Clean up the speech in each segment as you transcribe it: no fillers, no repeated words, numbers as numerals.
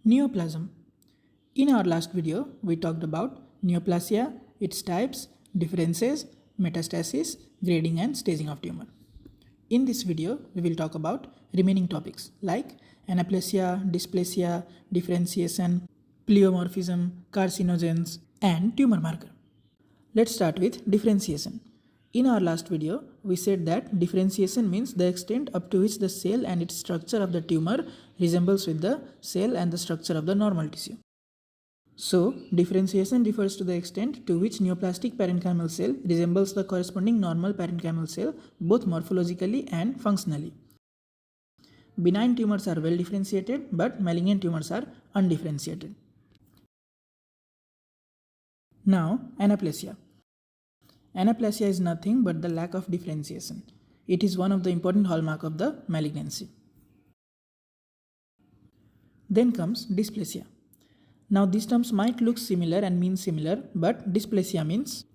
Neoplasm. In our last video, we talked about neoplasia, its types, differences, metastasis, grading and staging of tumor. In this video, we will talk about remaining topics like anaplasia, dysplasia, differentiation, pleomorphism, carcinogens, and tumor marker. Let's start with differentiation. In our last video, we said that differentiation means the extent up to which the cell and its structure of the tumor resembles with the cell and the structure of the normal tissue. So, differentiation refers to the extent to which neoplastic parenchymal cell resembles the corresponding normal parenchymal cell both morphologically and functionally. Benign tumors are well differentiated, but malignant tumors are undifferentiated. Now, anaplasia. Anaplasia is nothing but the lack of differentiation. It is one of the important hallmarks of the malignancy. Then comes dysplasia. Now these terms might look similar and mean similar, but dysplasia means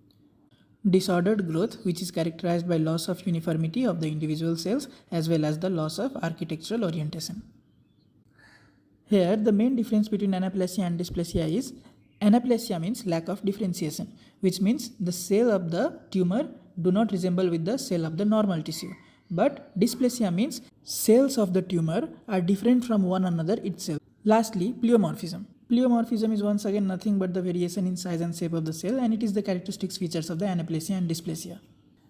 disordered growth which is characterized by loss of uniformity of the individual cells as well as the loss of architectural orientation. Here the main difference between anaplasia and dysplasia is anaplasia means lack of differentiation, which means the cell of the tumor do not resemble with the cell of the normal tissue. But dysplasia means cells of the tumor are different from one another itself. Lastly, pleomorphism. Pleomorphism is once again nothing but the variation in size and shape of the cell, and it is the characteristic features of the anaplasia and dysplasia.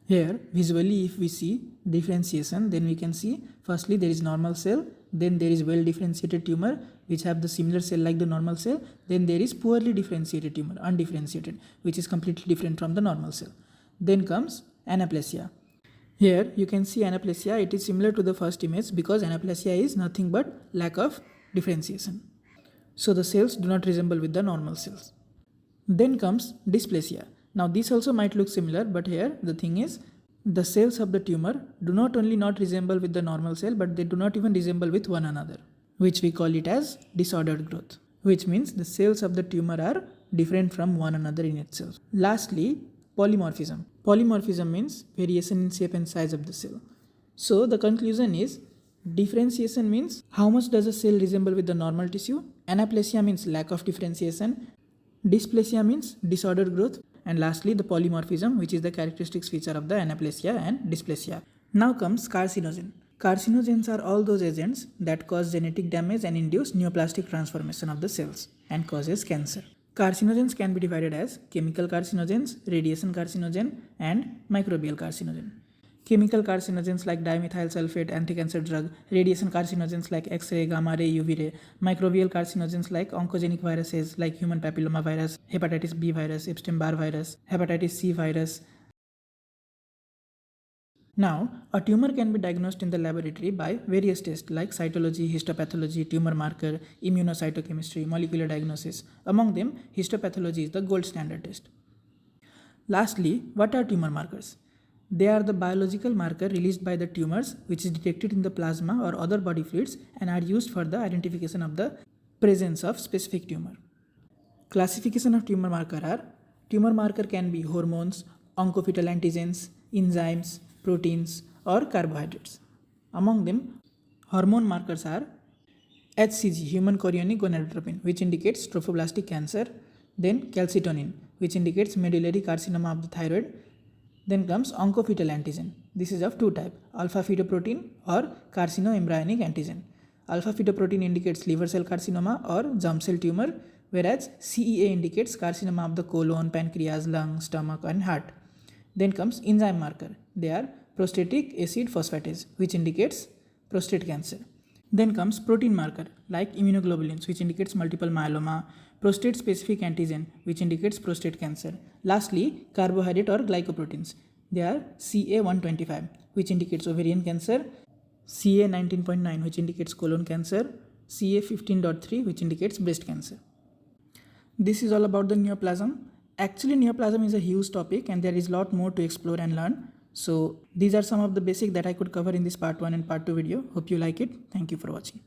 Here, visually if we see differentiation, then we can see firstly there is normal cell, then there is well differentiated tumor which have the similar cell like the normal cell, then there is poorly differentiated tumor, undifferentiated, which is completely different from the normal cell. Then comes anaplasia. Here you can see anaplasia, it is similar to the first image because anaplasia is nothing but lack of differentiation. So the cells do not resemble with the normal cells. Then comes dysplasia. Now this also might look similar, but here the thing is the cells of the tumor do not only not resemble with the normal cell, but they do not even resemble with one another, which we call it as disordered growth, which means the cells of the tumor are different from one another in itself. Lastly, polymorphism. Polymorphism means variation in shape and size of the cell. So the conclusion is differentiation means how much does a cell resemble with the normal tissue, anaplasia means lack of differentiation, dysplasia means disordered growth, and lastly the polymorphism, which is the characteristic feature of the anaplasia and dysplasia. Now comes carcinogen. Carcinogens are all those agents that cause genetic damage and induce neoplastic transformation of the cells and causes cancer. Carcinogens can be divided as chemical carcinogens, radiation carcinogen, and microbial carcinogen. Chemical carcinogens like dimethyl sulfate, anti-cancer drug, radiation carcinogens like X-ray, gamma ray, UV ray, microbial carcinogens like oncogenic viruses like human papilloma virus, hepatitis B virus, Epstein-Barr virus, hepatitis C virus. Now, a tumor can be diagnosed in the laboratory by various tests like cytology, histopathology, tumor marker, immunocytochemistry, molecular diagnosis. Among them, histopathology is the gold standard test. Lastly, what are tumor markers? They are the biological marker released by the tumors which is detected in the plasma or other body fluids and are used for the identification of the presence of specific tumor. Classification of tumor marker are: tumor marker can be hormones, oncofetal antigens, enzymes, proteins or carbohydrates. Among them, hormone markers are HCG, human chorionic gonadotropin, which indicates trophoblastic cancer, then calcitonin, which indicates medullary carcinoma of the thyroid. Then comes oncofetal antigen. This is of two types, alpha fetoprotein or carcinoembryonic antigen. Alpha fetoprotein indicates liver cell carcinoma or germ cell tumor, whereas CEA indicates carcinoma of the colon, pancreas, lung, stomach and heart. Then comes enzyme marker. They are prostatic acid phosphatase, which indicates prostate cancer. Then comes protein marker like immunoglobulins, which indicates multiple myeloma, prostate specific antigen, which indicates prostate cancer. Lastly, carbohydrate or glycoproteins. They are CA125, which indicates ovarian cancer, CA19.9, which indicates colon cancer, CA15.3, which indicates breast cancer. This is all about the neoplasm. Actually, neoplasm is a huge topic and there is a lot more to explore and learn. So these are some of the basics that I could cover in this part 1 and part 2 video. Hope you like it. Thank you for watching.